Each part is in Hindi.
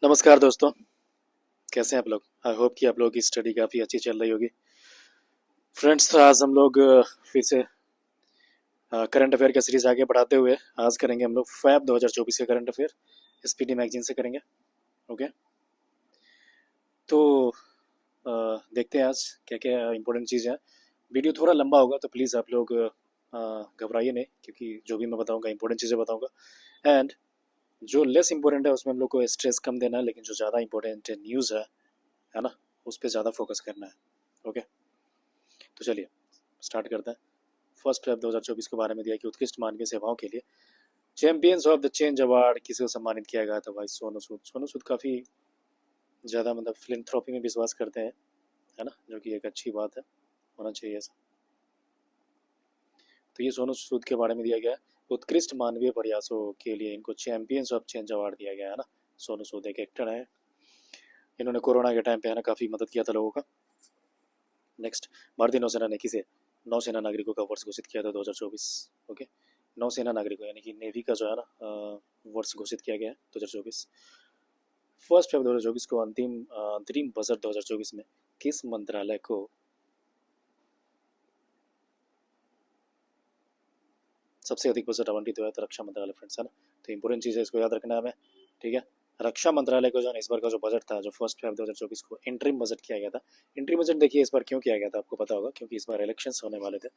नमस्कार दोस्तों, कैसे हैं आप लोग। आई होप कि आप लोगों की स्टडी काफ़ी अच्छी चल रही होगी। फ्रेंड्स, आज हम लोग फिर से करंट अफेयर का सीरीज आगे बढ़ाते हुए आज करेंगे हम लोग फैब 2024 के करंट अफेयर एसपीडी मैगजीन से करेंगे। ओके, तो देखते हैं आज क्या क्या इंपॉर्टेंट चीज़ है। वीडियो थोड़ा लंबा होगा तो प्लीज़ आप लोग घबराइए नहीं, क्योंकि जो भी मैं बताऊंगा इंपॉर्टेंट चीज़ें बताऊंगा। एंड जो लेस इंपॉर्टेंट है उसमें हम लोग को स्ट्रेस कम देना है, लेकिन जो ज़्यादा इंपॉर्टेंट न्यूज़ है ना, उस पर ज़्यादा फोकस करना है। ओके, तो चलिए स्टार्ट करते हैं। फर्स्ट फेब 2024 के बारे में दिया कि उत्कृष्ट मानवीय सेवाओं के लिए champions of the change award किसे सम्मानित किया गया था। भाई सोनू सूद। सोनू सूद काफ़ी ज़्यादा मतलब फिलंथ्रॉपी में विश्वास करते हैं, है ना, जो कि एक अच्छी बात है, होना चाहिए ऐसा। तो ये सोनू सूद के बारे में दिया गया है। उत्कृष्ट मानवीय प्रयासों के लिए इनको चैंपियंस ऑफ चेंज अवार्ड दिया गया है ना। सोनू सूद एक एक्टर है, इन्होंने कोरोना के टाइम पे है ना काफ़ी मदद किया था लोगों का। नेक्स्ट, भारतीय नौसेना ने किसे नौसेना नागरिकों का वर्ष घोषित किया था 2024। ओके, नौसेना नागरिकों यानी कि नेवी का जो है ना वर्ष घोषित किया गया है 2024। फर्स्ट फेब 2024 को अंतरिम बजट 2024 में किस मंत्रालय को सबसे अधिक बजट आवंटित हुआ है? तो रक्षा मंत्रालय फ्रेंड्स, है ना। तो इंपॉर्टेंट चीज़ है, इसको याद रखना है हमें। ठीक है, रक्षा मंत्रालय को जो है इस बार का जो बजट था, जो फर्स्ट फेब 2024 को इंटरिम बजट किया गया था। इंटरिम बजट देखिए इस बार क्यों किया गया था, आपको पता होगा, क्योंकि इस बार इलेक्शंस होने वाले थे।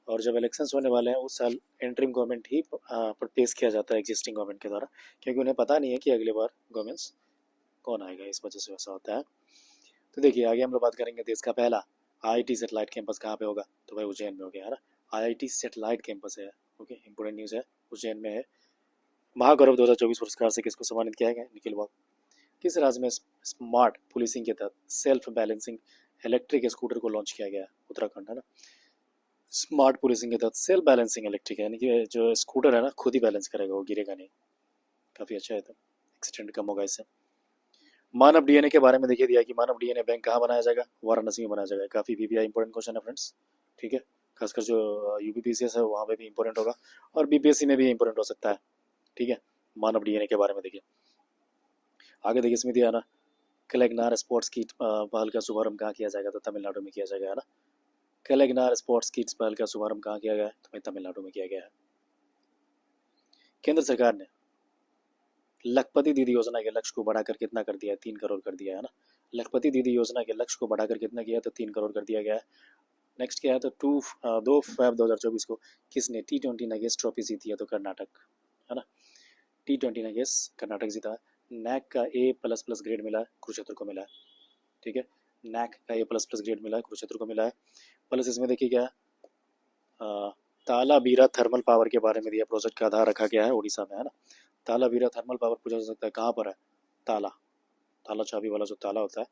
और जब इलेक्शंस होने वाले हैं उस साल इंटरिम गवर्नमेंट ही पर पेश किया जाता है एग्जिस्टिंग गवर्नमेंट के द्वारा, क्योंकि उन्हें पता नहीं है कि अगली बार गवर्नमेंट्स कौन आएगा, इस वजह से वैसा होता है। तो देखिए आगे हम लोग बात करेंगे देश का पहला आईआईटी सेटेलाइट कैंपस कहाँ पे होगा। तो भाई उज्जैन में हो गया, है ना। आईआईटी सेटेलाइट कैंपस है। ओके, इंपोर्टेंट न्यूज़ है, उज्जैन में है। महागौरव 2024 पुरस्कार से किसको सम्मानित किया गया? निखिल वाघ। किस राज्य में स्मार्ट पुलिसिंग के तहत सेल्फ बैलेंसिंग इलेक्ट्रिक स्कूटर को लॉन्च किया गया? उत्तराखंड, है ना। स्मार्ट पुलिसिंग के तहत सेल्फ बैलेंसिंग इलेक्ट्रिक यानी कि जो स्कूटर है ना खुद ही बैलेंस करेगा, वो गिरेगा नहीं। काफ़ी अच्छा है, तो एक्सीडेंट कम होगा इससे। मानव डीएनए के बारे में देखिए दिया कि मानव डीएनए बैंक कहाँ बनाया जाएगा? वाराणसी में बनाया जाएगा। काफ़ी बीपीआई इंपॉर्टेंट क्वेश्चन है फ्रेंड्स। ठीक है, खासकर जो यूपीपीसीएस है वहाँ पे भी इंपॉर्टेंट होगा, और बीपीएससी में भी इंपॉर्टेंट हो सकता है। ठीक है, मानव डीएनए के बारे में देखिए। आगे देखिए इसमें दिया ना, कलेगनार स्पोर्ट्स किट पहल का शुभारंभ कहाँ किया जाएगा? तो तमिलनाडु में किया जाएगा, है ना। कलेगनार स्पोर्ट्स किट्स पहल का शुभारंभ कहाँ किया गया है? तो भाई तमिलनाडु में किया गया है। केंद्र सरकार ने लखपति दीदी योजना के लक्ष्य को बढ़ाकर कितना कर दिया है? 3 करोड़ कर दिया है ना। लखपति दीदी योजना के लक्ष्य को बढ़ाकर कितना किया? तो 3 करोड़ कर दिया गया है। नेक्स्ट क्या है? तो 2 फेब 2024 को किसने T20 नगेट्स ट्रॉफी जीती है? तो कर्नाटक, है ना। T20 नगेट्स कर्नाटक जीता है। नैक का A++ ग्रेड मिला है, कुरुक्षेत्र को मिला है। ठीक है, नैक का A++ ग्रेड मिला है, कुरुक्षेत्र को मिला है। प्लस इसमें देखिए क्या है, तालाबीरा थर्मल पावर के बारे में दिया। प्रोजेक्ट का आधार रखा गया है उड़ीसा में, है ना। तालाबीरा थर्मल पावर पूछा जा सकता है कहाँ पर है? ताला, ताला चाबी वाला जो ताला होता है,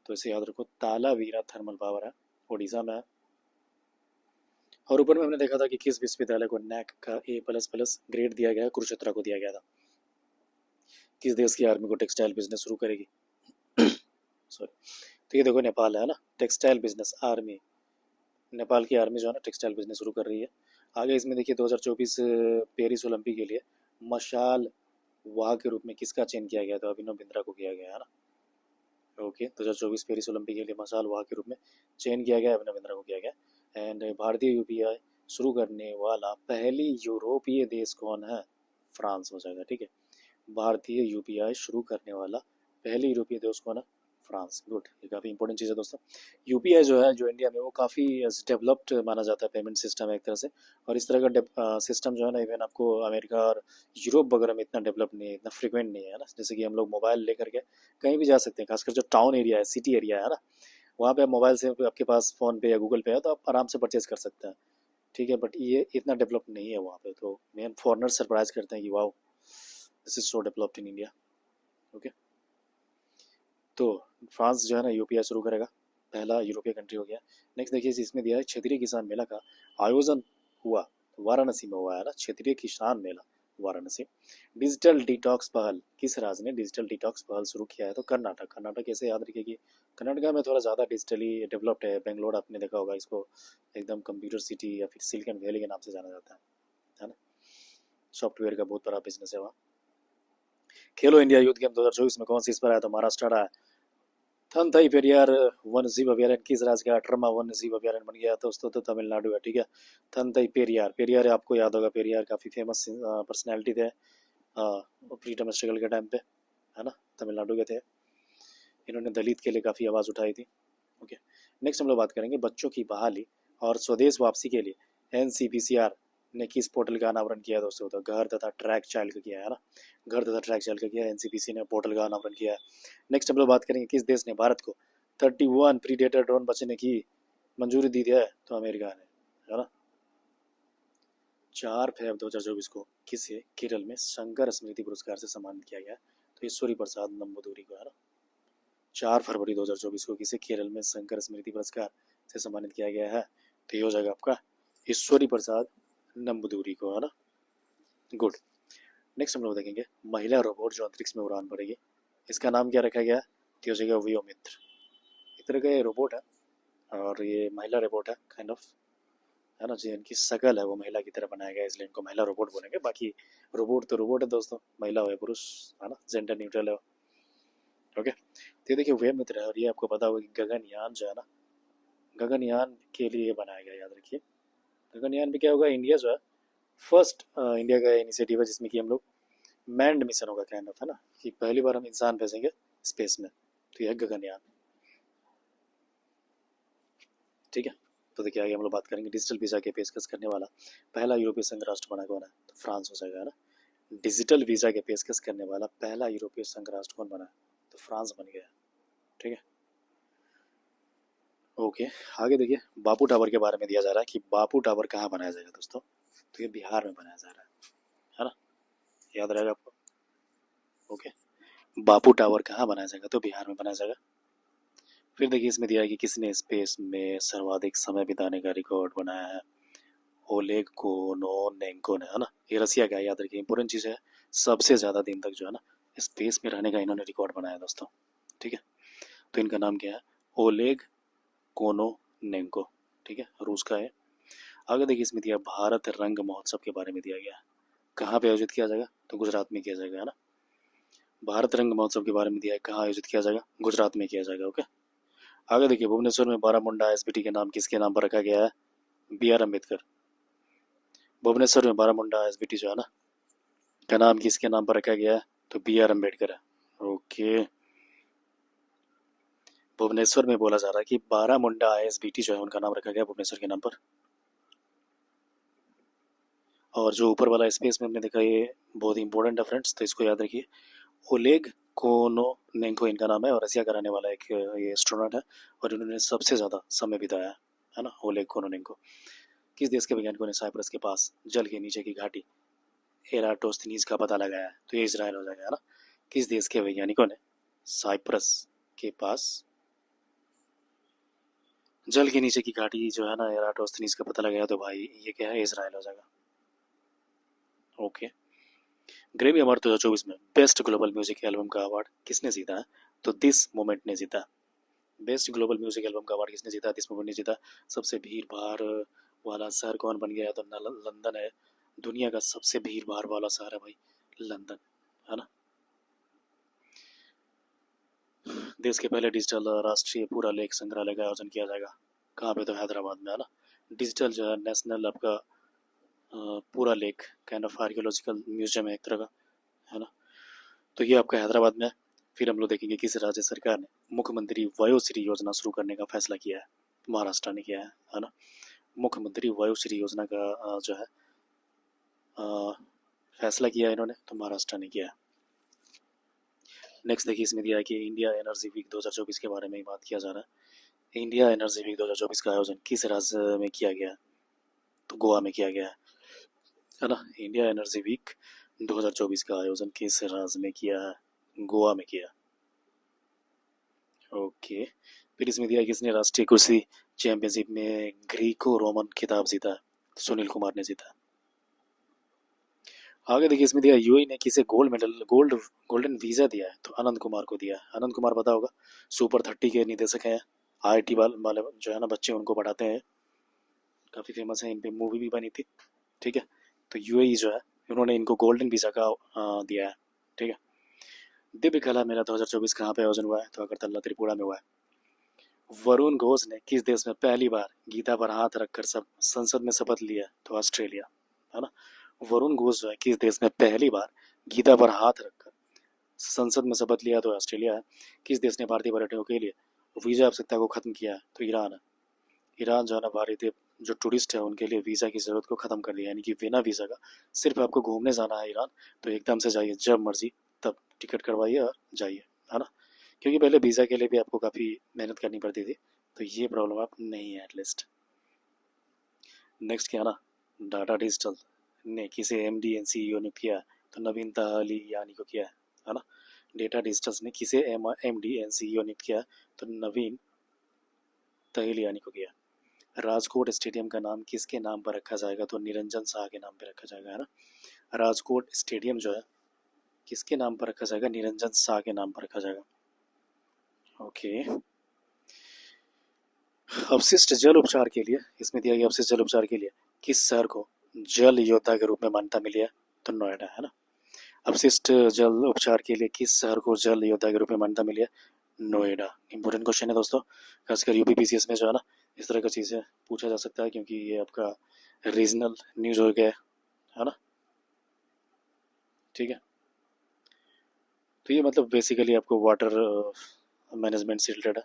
तो इसे याद रखो, तालावीरा थर्मल पावर है, उड़ीसा में है। और ऊपर में हमने देखा था कि किस विश्वविद्यालय को नैक का A++ ग्रेड दिया गया है? कुरुक्षेत्र को दिया गया था। किस देश की आर्मी को टेक्सटाइल बिजनेस शुरू करेगी? सॉरी, तो ये देखो नेपाल है ना, टेक्सटाइल बिजनेस आर्मी, नेपाल की आर्मी जो है ना टेक्सटाइल बिजनेस शुरू कर रही है। आगे इसमें देखिए 2024 पेरिस ओलंपिक के लिए मशाल वाह के रूप में किसका चयन किया गया? तो अभिनव बिंद्रा को किया गया, है ना। ओके, 2024 पेरिस ओलंपिक के लिए मशाल वाह के रूप में चयन किया गया, अभिनव बिंद्रा को किया गया। एंड भारतीय यूपीआई शुरू करने वाला पहली यूरोपीय देश कौन है? फ्रांस हो जाएगा। ठीक है, भारतीय यूपीआई शुरू करने वाला पहली यूरोपीय देश कौन है? फ्रांस। गुड, ये काफ़ी इंपॉर्टेंट चीज़ है दोस्तों। यूपीआई जो है जो इंडिया में, वो काफ़ी डेवलप्ड माना जाता है पेमेंट सिस्टम है एक तरह से। और इस तरह का सिस्टम जो है ना इवन आपको अमेरिका और यूरोप वगैरह में इतना डेवलप नहीं है, इतना फ्रिक्वेंट नहीं है ना। जैसे कि हम लोग मोबाइल लेकर के कहीं भी जा सकते हैं, खासकर जो टाउन एरिया है, सिटी एरिया है ना, वहाँ पे आप मोबाइल से आपके पास फ़ोन पे या गूगल पे है तो आप आराम से परचेज कर सकते हैं। ठीक है, बट ये इतना डेवलप नहीं है वहाँ पे, तो मेन फॉरनर सरप्राइज करते हैं कि wow, this is so developed in India. Okay, तो फ्रांस जो है ना यूपीआई शुरू करेगा, पहला यूरोपीय कंट्री हो गया। नेक्स्ट देखिए इसमें दिया है क्षेत्रीय किसान मेला का आयोजन हुआ वाराणसी में हुआ है ना, क्षेत्रीय किसान मेला वाराणसी। डिजिटल डिटॉक्स पहल किस राज्य ने डिजिटल डिटॉक्स पहल शुरू किया है? तो कर्नाटक। कर्नाटक कैसे याद रखिए कि कर्नाटक में थोड़ा ज़्यादा डिजिटली डेवलप्ड है। बेंगलोर आपने देखा होगा, इसको एकदम कंप्यूटर सिटी या फिर सिलिकन वैली के नाम से जाना जाता है ना। सॉफ्टवेयर का बहुत बड़ा बिजनेस है वहाँ। खेलो इंडिया यूथ गेम 2024 में कौन सी इस पर आया? तो महाराष्ट्र रहा है। थनथई पेरियार वन जीव अभ्यारण्य किस राज्य का 18वां वन जीव अभ्यारण्य बन गया? दोस्तों तो तमिलनाडु है। ठीक है, थनथई पेरियार, पेरियार आपको याद होगा, पेरियार काफी फेमस पर्सनैलिटी थे फ्रीडम स्ट्रगल के टाइम पे, है ना, तमिलनाडु के थे। इन्होंने दलित के लिए काफी आवाज उठाई थी। ओके, नेक्स्ट हम लोग बात करेंगे बच्चों की बहाली और स्वदेश वापसी के लिए एनसीपीसीआर ने किस पोर्टल का अनावरण किया? दोस्तों तो घर तथा ट्रैक चाइल्ड का किया है ना, घर तथा ट्रैक चाइल्ड का किया, एनसीपीसी ने पोर्टल का अनावरण किया है। नेक्स्ट हम लोग बात करेंगे किस देश ने भारत को 31 प्रीडेटर ड्रोन बचने की मंजूरी दी है? तो अमेरिका ने, है ना। 4 फरवरी 2024 को किसे केरल में शंकर स्मृति पुरस्कार से सम्मानित किया गया? तो ईश्वरी प्रसाद नंबूदिरी को, है ना। 4 फरवरी 2024 को किसे केरल में शंकर स्मृति पुरस्कार से सम्मानित किया गया है? तो ये हो जाएगा आपका ईश्वरी प्रसाद नंबूदिरी को, है ना। गुड। नेक्स्ट हम लोग देखेंगे महिला रोबोट जो अंतरिक्ष में उड़ान भरेगी, इसका नाम क्या रखा गया? तो हो जाएगा व्योमित्र। इस तरह का ये रोबोट है और ये महिला रोबोट है काइंड ऑफ, है ना, जो इनकी शकल है वो महिला की तरह बनाया गया, इसलिए इनको महिला रोबोट बोलेंगे। बाकी रोबोट तो रोबोट है दोस्तों, महिला हो या पुरुष, है ना, जेंडर न्यूट्रल है। ओके, तो ये देखिए व्योमित्र है और ये आपको पता होगा कि गगनयान जो है ना, गगनयान के लिए बनाया गया, याद रखिए। गगनयान में क्या होगा, इंडिया जो है फर्स्ट इंडिया का इनिशिएटिव है जिसमें कि हम लोग मैंड मिशन होगा काइंड ऑफ, है ना, कि पहली बार हम इंसान भेजेंगे स्पेस में, तो यह गगनयान। ठीक है, तो देखिए आगे हम लोग बात करेंगे डिजिटल वीजा के पेशकश करने वाला पहला यूरोपीय संघ राष्ट्र बना कौन है? तो फ्रांस हो जाएगा, है ना। डिजिटल वीजा के पेशकश करने वाला पहला यूरोपीय संघ राष्ट्र कौन बना? तो फ्रांस बन गया। ठीक है, ओके। आगे देखिए बापू टावर के बारे में दिया जा रहा है कि बापू टावर कहाँ बनाया जाएगा? दोस्तों तो ये बिहार में बनाया जा रहा है ना, याद रहेगा आपको। ओके, बापू टावर कहाँ बनाया जाएगा? तो बिहार में बनाया जाएगा। फिर देखिए इसमें दिया है कि किसने स्पेस में सर्वाधिक समय बिताने का रिकॉर्ड बनाया है? ओलेग कोनोनेंको ने, है ना। ये रसिया का है, याद रखिए, इंपॉर्टेंट चीज़ है। सबसे ज़्यादा दिन तक जो है ना स्पेस में रहने का इन्होंने रिकॉर्ड बनाया दोस्तों। ठीक है, तो इनका नाम क्या है? Oleg Kononenko. ठीक है, रूस का है। आगे देखिए इसमें दिया भारत रंग महोत्सव के बारे में दिया गया, कहाँ पे आयोजित किया जाएगा? तो गुजरात में किया जाएगा, है ना। भारत रंग महोत्सव के बारे में दिया है, कहाँ आयोजित किया जाएगा? गुजरात में किया जाएगा। ओके, आगे देखिए भुवनेश्वर में बारामुंडा एसबीटी के नाम किसके नाम पर रखा गया है? B are Ambedkar. भुवनेश्वर में बारामुंडा एसबीटी जो है ना का नाम किसके नाम पर रखा गया है? तो बी आर अम्बेडकर है। ओके, भुवनेश्वर में बोला जा रहा है कि बारामुंडा आईएसबीटी जो है उनका नाम रखा गया भुवनेश्वर के नाम पर। और जो ऊपर वाला स्पेस में हमने देखा ये बहुत इंपॉर्टेंट है फ्रेंड्स, तो इसको याद रखिए। ओलेग कोनोनेंको इनका नाम है और रसिया का रहने वाला एक ये एस्ट्रोनॉट है और इन्होंने सबसे ज़्यादा समय बिताया है ना, ओलेग कोनोनेंको। किस देश के वैज्ञानिकों ने साइप्रस के पास जल के नीचे की घाटी एराटोस्थनीज का पता लगाया है? तो ये इसराइल हो जाएगा, है ना। किस देश के वैज्ञानिकों ने साइप्रस के पास जल के नीचे की घाटी जो है ना एराटोस्थनीज का पता लगाया? तो भाई ये क्या है, इसराइल हो जाएगा। ओके, ग्रेमी अवार्ड 2024 में बेस्ट ग्लोबल म्यूजिक एल्बम का अवार्ड किसने जीता है? तो दिस मोमेंट ने जीता। बेस्ट ग्लोबल म्यूजिक एल्बम का अवार्ड किसने जीता? दिस मोमेंट ने जीता। सबसे भीड़ भाड़ वाला शहर कौन बन गया? तो लंदन है। दुनिया का सबसे भीड़ भाड़ वाला शहर है भाई लंदन, है ना। देश के पहले डिजिटल राष्ट्रीय पूरा लेख संग्रहालय का आयोजन किया जाएगा, कहाँ पे? तो हैदराबाद में, है ना। डिजिटल जो है नेशनल आपका पूरा लेख काइंड ऑफ आर्कियोलॉजिकल म्यूजियम है एक तरह का, है ना। तो ये आपका हैदराबाद में है। फिर हम लोग देखेंगे किस राज्य सरकार ने मुख्यमंत्री वयोश्री योजना शुरू करने का फैसला किया है? महाराष्ट्र ने किया है ना। मुख्यमंत्री वयोश्री योजना का जो है फैसला किया है इन्होंने, तो महाराष्ट्र ने किया है। नेक्स्ट देखिए इसमें दिया है कि इंडिया एनर्जी वीक 2024 के बारे में बात किया जा रहा है। इंडिया एनर्जी वीक 2024 का आयोजन किस राज्य में किया गया? तो गोवा में किया गया है ना। इंडिया एनर्जी वीक 2024 का आयोजन किस राज्य में किया है? गोवा में किया। ओके, फिर इसमें दिया किसने राष्ट्रीय कुश्ती चैंपियनशिप में ग्रीको रोमन खिताब जीता? सुनील कुमार ने जीता। आगे देखिए इसमें दिया यूएई ने किसे गोल्डन वीजा दिया है? तो अनंत कुमार को दिया है। अनंत कुमार पता होगा, सुपर 30 के निदेशक हैं, आईआईटी वाले जो है ना बच्चे उनको पढ़ाते हैं, काफ़ी फेमस है, इन पे मूवी भी बनी थी। ठीक है, तो यूएई जो है उन्होंने इनको गोल्डन वीज़ा का दिया है। ठीक है, दिव्य कला मेला 2024 कहाँ पे आयोजन हुआ है? तो अगरतला त्रिपुरा में हुआ है। वरुण घोष ने किस देश में पहली बार गीता पर हाथ रखकर सब संसद में शपथ लिया? तो ऑस्ट्रेलिया, है ना। वरुण घोष जो है किस देश में पहली बार गीता पर हाथ रखकर संसद में शपथ लिया? तो ऑस्ट्रेलिया है। किस देश ने भारतीय पर्यटकों के लिए वीजा आवश्यकता को खत्म किया है? तो ईरान है। ईरान जो है ना, भारतीय जो टूरिस्ट है उनके लिए वीज़ा की ज़रूरत को ख़त्म कर दिया, यानी कि बिना वीज़ा का सिर्फ आपको घूमने जाना है ईरान, तो एकदम से जाइए, जब मर्जी तब टिकट करवाइए और जाइए, है ना। क्योंकि पहले वीज़ा के लिए भी आपको काफ़ी मेहनत करनी पड़ती थी, तो ये प्रॉब्लम आप नहीं है एटलीस्ट। नेक्स्ट क्या ना, डाटा डिजिटल ने किसे MD&CEO नियुक्त किया? तो नवीन तहलियानी को किया है ना। डेटा डिजिटल्स ने किसे MD&CEO नियुक्त किया? तो नवीन तहलियानी को किया। राजकोट स्टेडियम का नाम किसके नाम पर रखा जाएगा? तो निरंजन शाह के नाम पर रखा जाएगा, है ना। राजकोट स्टेडियम जो है किसके नाम पर रखा जाएगा? निरंजन शाह के नाम पर रखा जाएगा। ओके। अपशिष्ट जल उपचार के लिए, इसमें दिया गया अपशिष्ट जल उपचार के लिए किस शहर को जल योद्धा के रूप में मान्यता मिली है? तो नोएडा, है ना। अपशिष्ट जल उपचार के लिए किस शहर को जल योद्धा के रूप में मान्यता मिली है? नोएडा। इंपॉर्टेंट क्वेश्चन है दोस्तों, खासकर UPPCS में जो है ना, इस तरह का चीज़ें पूछा जा सकता है, क्योंकि ये आपका रीजनल न्यूज हो गया है ना। ठीक है, तो ये मतलब बेसिकली आपको वाटर मैनेजमेंट से रिलेटेड है।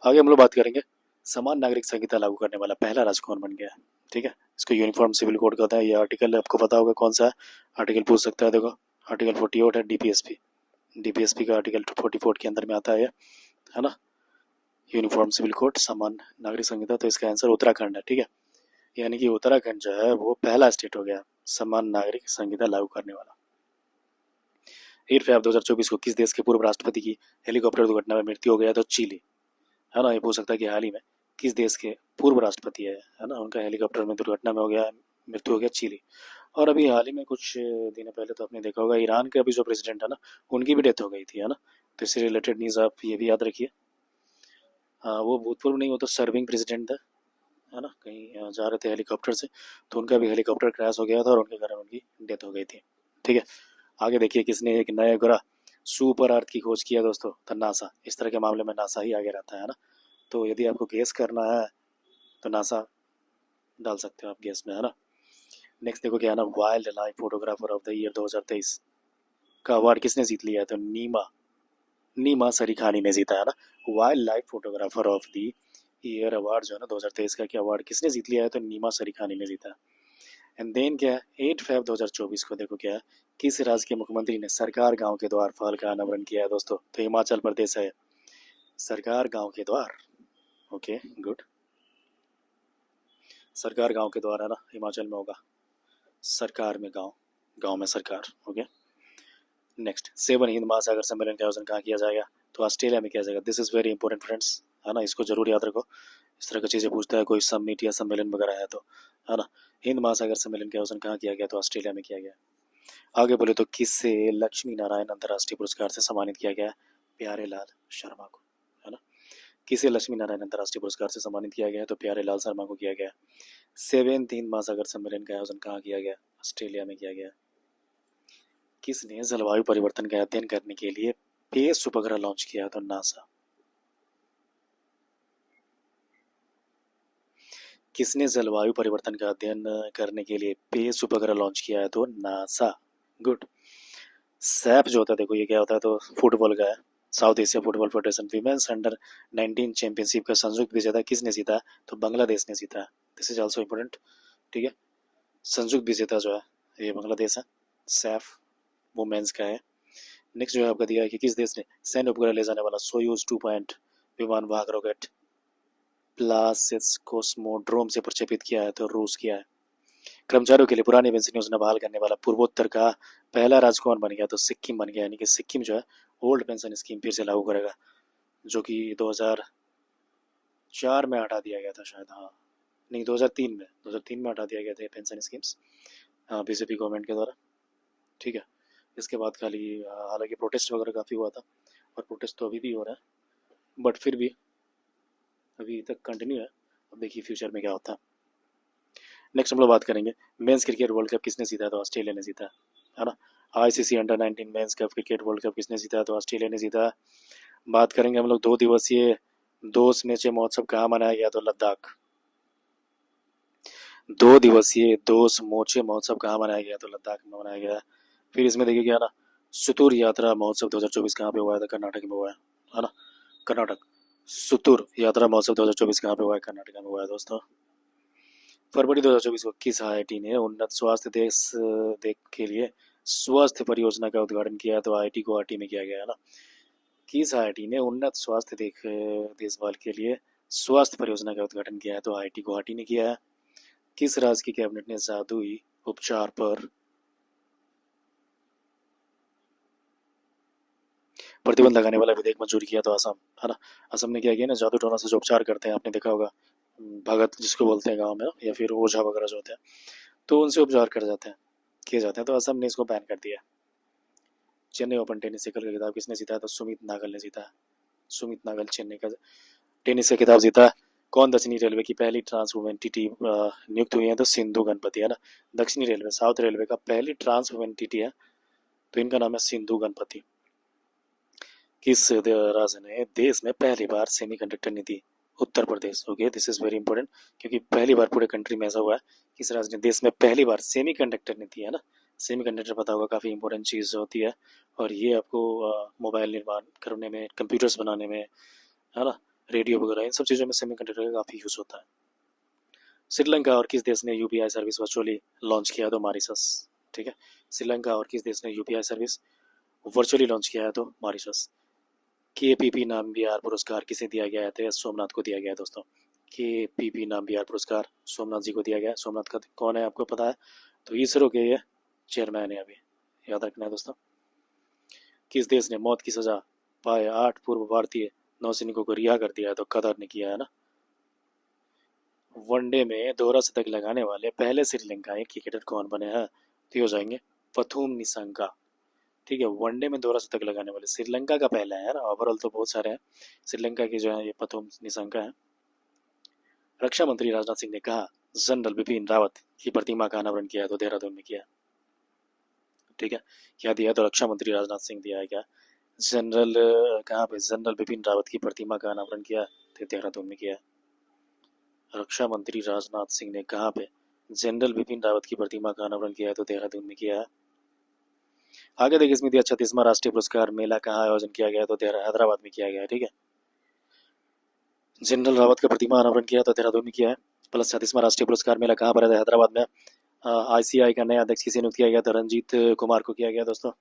आगे हम लोग बात करेंगे, समान नागरिक संहिता लागू करने वाला पहला राज्य कौन बन गया है? ठीक है, इसको यूनिफॉर्म सिविल कोड कहते हैं। ये आर्टिकल आपको पता होगा कौन सा है, आर्टिकल पूछ सकता है। देखो, आर्टिकल 48 है, DPSP का आर्टिकल 44 के अंदर में आता है ना। यूनिफॉर्म सिविल कोड, समान नागरिक संहिता, तो इसका आंसर उत्तराखंड है। ठीक है, यानी कि उत्तराखंड जो है वो पहला स्टेट हो गया समान नागरिक संहिता लागू करने वाला। 8 फरवरी 2024 को किस देश के पूर्व राष्ट्रपति की हेलीकॉप्टर दुर्घटना में मृत्यु हो गया? तो चिली, है ना। ये पूछ सकता है कि हाल ही में किस देश के पूर्व राष्ट्रपति है ना, उनका हेलीकॉप्टर में दुर्घटना में हो गया, मृत्यु हो गया, चिली। और अभी हाल ही में कुछ दिन पहले तो आपने देखा होगा, ईरान के अभी जो प्रेसिडेंट है ना, उनकी भी डेथ हो गई थी, है ना। तो इससे रिलेटेड न्यूज़ आप ये भी याद रखिए। हाँ, वो भूतपूर्व नहीं, वो तो सर्विंग प्रेसिडेंट था, है ना। कहीं जा रहे थे हेलीकॉप्टर से, तो उनका भी हेलीकॉप्टर क्रैश हो गया था और उनके कारण उनकी डेथ हो गई थी। ठीक है, आगे देखिए, किसने एक नया ग्रह सुपर अर्थ की खोज किया दोस्तों? तो नासा। इस तरह के मामले में नासा ही आगे रहता है ना। तो यदि आपको गेस करना है तो नासा डाल सकते हो आप गेस में, है ना। नेक्स्ट देखो क्या है ना, wild life photographer of the year 2023 का अवार्ड किसने जीत लिया है? तो नीमा नीमा सरीखानी ने जीता, है ना। Wild life photographer of the year award जो है ना 2023 का, क्या अवार्ड किसने जीत लिया है? तो नीमा सरीखानी ने जीता। एंड देन क्या है, 8 फरवरी 2024 को देखो क्या है, किस राज्य के मुख्यमंत्री ने सरकार गांव के द्वार फल का अनावरण किया है दोस्तों? तो हिमाचल प्रदेश है। सरकार गांव के द्वार, ओके गुड। सरकार गांव के द्वार, है ना, हिमाचल में होगा। सरकार में गांव, गांव में सरकार, ओके। नेक्स्ट, 7 हिंद महासागर सम्मेलन का आयोजन कहाँ किया जाएगा? तो ऑस्ट्रेलिया में किया जाएगा। This is very important friends, है ना, इसको जरूर याद रखो। इस तरह की चीज़ें पूछता है कोई समिट या सम्मेलन वगैरह है तो, है ना। हिंद महासागर सम्मेलन का आयोजन कहाँ किया गया? तो ऑस्ट्रेलिया में किया गया। आगे बोले तो किससे लक्ष्मी नारायण अंतर्राष्ट्रीय पुरस्कार से सम्मानित किया गया? प्यारे लाल शर्मा को, है ना। किसे लक्ष्मी नारायण अंतर्राष्ट्रीय पुरस्कार से सम्मानित किया गया? तो प्यारे लाल शर्मा को किया गया। 7 हिंद महासागर सम्मेलन का आयोजन कहाँ किया गया? ऑस्ट्रेलिया में किया गया। किसने जलवायु परिवर्तन का अध्ययन करने के लिए पेस उपग्रह लॉन्च किया? तो नासा। किसने जलवायु परिवर्तन का अध्ययन करने के लिए पेस उपग्रह लॉन्च किया है? तो नासा, गुड। सैप जो होता है, देखो ये क्या होता है, तो फुटबॉल का है। South Asia football federation women's under 19 championship का संयुक्त विजेता किसने जीता है? तो बांग्लादेश ने जीता है। This is also important. ठीक है, संयुक्त विजेता जो है ये बांग्लादेश है। सैफ वुमेन्स का है। नेक्स्ट जो है आपका दिया है कि किस देश ने सैन्य उपग्रह ले जाने वाला सोयूज 2 विमान वाहक रॉकेट प्लासिस कोस्मोड्रोम से प्रक्षेपित किया है? तो रूस किया है। कर्मचारियों के लिए पुरानी पेंशन योजना बहाल करने वाला पूर्वोत्तर का पहला राज्य कौन बन गया? तो सिक्किम बन गया, यानी कि सिक्किम जो है ओल्ड पेंशन स्कीम फिर से लागू करेगा, जो कि 2004 में हटा दिया गया था शायद, हाँ नहीं 2003 में हटा दिया गया था पेंशन स्कीम्स, हाँ, BJP गवर्नमेंट के द्वारा। ठीक है, इसके बाद खाली हालांकि प्रोटेस्ट वगैरह काफ़ी हुआ था, और प्रोटेस्ट तो अभी भी हो रहा है, बट फिर भी अभी तक कंटिन्यू है। अब देखिए फ्यूचर में क्या होता है। नेक्स्ट हम लोग बात करेंगे, मेंस क्रिकेट वर्ल्ड कप किसने जीता है? तो ऑस्ट्रेलिया ने जीता है ना। ICC under 19 men's cup cricket world cup किसने जीता? तो ऑस्ट्रेलिया ने जीता। बात करेंगे हम लोग 2 दिवसीय दोस्त मेचे महोत्सव कहाँ मनाया गया? तो लद्दाख। 2 दिवसीय दोस्त मोचे महोत्सव कहाँ मनाया गया? तो लद्दाख में मनाया गया। फिर इसमें देखिए क्या ना, सुतुर यात्रा महोत्सव 2024 कहाँ पे हुआ है? तो कर्नाटक में हुआ है ना? कर्नाटक। सुतुर यात्रा महोत्सव 2024 कहाँ पे हुआ है? कर्नाटक में हुआ है दोस्तों। फरवरी 2024 को किस आईआईटी ने उन्नत स्वास्थ्य देख के लिए स्वास्थ्य परियोजना का उद्घाटन किया? तो आईआईटी गुवाहाटी में किया गया है ना। किस आईआईटी ने उन्नत स्वास्थ्य देखभाल के लिए स्वास्थ्य परियोजना का उद्घाटन किया है? तो आईआईटी गुवाहाटी ने किया है। किस राज्य की कैबिनेट ने जादुई उपचार पर प्रतिबंध लगाने वाला विधेयक मंजूर किया? तो असम, है ना। असम ने क्या किया ना, जादू टोना से जो उपचार करते हैं, आपने देखा होगा, भगत जिसको बोलते हैं गांव में, या फिर ओझा वगैरह जो होते हैं, तो उनसे उपचार कर जाते हैं, किए जाते हैं, तो असम ने इसको बैन कर दिया। चेन्नई ओपन टेनिस साइकिल का खिताब किसने जीता है? तो सुमित नागल ने जीता है। सुमित नागल चेन्नई का टेनिस का खिताब जीता है। कौन दक्षिणी रेलवे की पहली ट्रांस वुमेन टीटी नियुक्त हुई है? तो सिंधु गणपति, है ना। दक्षिणी रेलवे, साउथ रेलवे का पहली ट्रांस वुमेन टीटी है, तो इनका नाम है सिंधु गणपति। किस राज्य ने देश में पहली बार सेमीकंडक्टर नीति? Uttar Pradesh. Okay, this is very important, क्योंकि पहली बार पूरे कंट्री में ऐसा हुआ है, किस राज्य ने देश में पहली बार सेमीकंडक्टर नीति, है ना। सेमीकंडक्टर पता होगा, काफ़ी इंपॉर्टेंट चीज़ होती है, और ये आपको मोबाइल निर्माण करने में, कंप्यूटर्स बनाने में, है ना, रेडियो वगैरह, इन सब चीज़ों में सेमीकंडक्टर का काफ़ी यूज़ होता है। श्रीलंका और किस देश ने यूपीआई सर्विस वर्चुअली लॉन्च किया? तो मॉरिशस। ठीक है, श्रीलंका और किस देश ने यूपीआई सर्विस वर्चुअली लॉन्च किया है? तो मॉरिशस। केपीपी नामबिहार पुरस्कार किसे दिया गया है? तो सोमनाथ को दिया गया है दोस्तों। केपीपी नामबिहार पुरस्कार सोमनाथ जी को दिया गया है। सोमनाथ का कौन है, आपको पता है? तो इसरो के ये चेयरमैन है, अभी याद रखना है दोस्तों। किस देश ने मौत की सजा पाए 8 पूर्व भारतीय नौसैनिकों को रिहा कर दिया है? तो कतर ने किया है ना। वनडे में दोहरा शतक लगाने वाले पहले श्रीलंकाई क्रिकेटर कौन बने हैं? तो ये हो जाएंगे पथुम निसंका। ठीक है, वनडे में दोहरा शतक लगाने वाले श्रीलंका का पहला है यार, ओवरऑल तो बहुत सारे हैं, श्रीलंका के जो है ये पथुम निसंका है। रक्षा मंत्री राजनाथ सिंह ने कहा जनरल बिपिन रावत की प्रतिमा का अनावरण किया है? तो देहरादून में किया। ठीक है, क्या दिया? तो रक्षा मंत्री राजनाथ सिंह दिया है क्या? जनरल कहाँ पे? जनरल बिपिन रावत की प्रतिमा का अनावरण किया? तो देहरादून में किया। रक्षा मंत्री राजनाथ सिंह ने कहाँ पे जनरल बिपिन रावत की प्रतिमा का अनावरण किया है? तो देहरादून में किया है। आगे देखिए, इसमें दिया 36वां राष्ट्रीय पुरस्कार मेला कहाँ आयोजन किया गया? तो हैदराबाद में किया गया है। ठीक है, जनरल रावत का प्रतिमा अनावरण किया तो देहरादून में किया है। प्लस 36वां राष्ट्रीय पुरस्कार मेला कहाँ पर है? हैदराबाद में। आईसीआई का नया अध्यक्ष किसे नियुक्त किया गया? तो रंजीत कुमार को किया गया दोस्तों।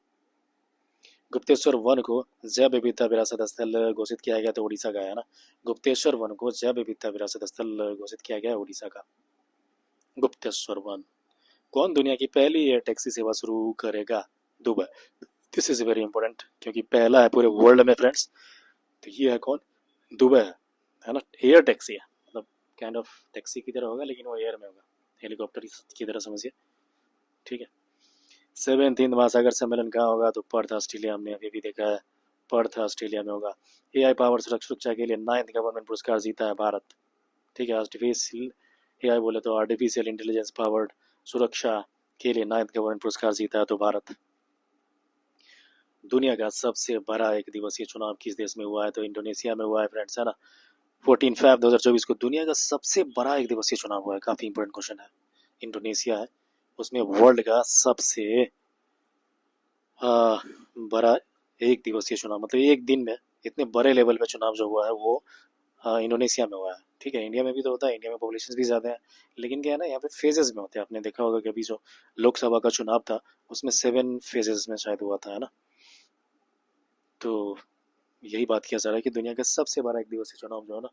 गुप्तेश्वर वन को जैव विविधता विरासत स्थल घोषित किया गया? तो उड़ीसा का है ना। गुप्तेश्वर वन को जैव विविधता विरासत स्थल घोषित किया गया उड़ीसा का, गुप्तेश्वर वन। कौन दुनिया की पहली एयर टैक्सी सेवा शुरू करेगा? Dubai. This is very important, क्योंकि पहला है पूरे वर्ल्ड में फ्रेंड्स। तो ये है कौन? दुबई है ना। एयर टैक्सी है, मतलब काइंड ऑफ टैक्सी की तरह होगा, लेकिन वो एयर में होगा, हेलीकॉप्टर की तरह समझिए। ठीक है, 7th हिंद महासागर सम्मेलन कहाँ होगा? तो पर्थ ऑस्ट्रेलिया, हमने अभी भी देखा है, पर्थ ऑस्ट्रेलिया में होगा। एआई पावर सुरक्षा के लिए 9th गवर्नमेंट पुरस्कार जीता है भारत। ठीक है, आर्टिफिशियल एआई बोले तो आर्टिफिशियल इंटेलिजेंस पावर्ड सुरक्षा के लिए 9th गवर्नमेंट पुरस्कार जीता है तो भारत। दुनिया का सबसे बड़ा एक दिवसीय चुनाव किस देश में हुआ है? तो इंडोनेशिया में हुआ है फ्रेंड्स, है ना। 14 Feb 2024 को दुनिया का सबसे बड़ा एक दिवसीय चुनाव हुआ है, काफी इंपॉर्टेंट क्वेश्चन है। इंडोनेशिया है, उसमें वर्ल्ड का सबसे बड़ा एक दिवसीय चुनाव, मतलब एक दिन में इतने बड़े लेवल पे चुनाव जो हुआ है वो इंडोनेशिया में हुआ है। ठीक है, इंडिया में भी तो होता है, इंडिया में पॉपुलेशन भी ज़्यादा है, लेकिन क्या है ना, यहाँ पे फेजेस में होते हैं। आपने देखा होगा कि अभी जो लोकसभा का चुनाव था उसमें 7 फेजेस में शायद हुआ था, है ना। तो यही बात किया जा रहा है कि दुनिया का सबसे बड़ा एक दिवसीय चुनाव जो है ना,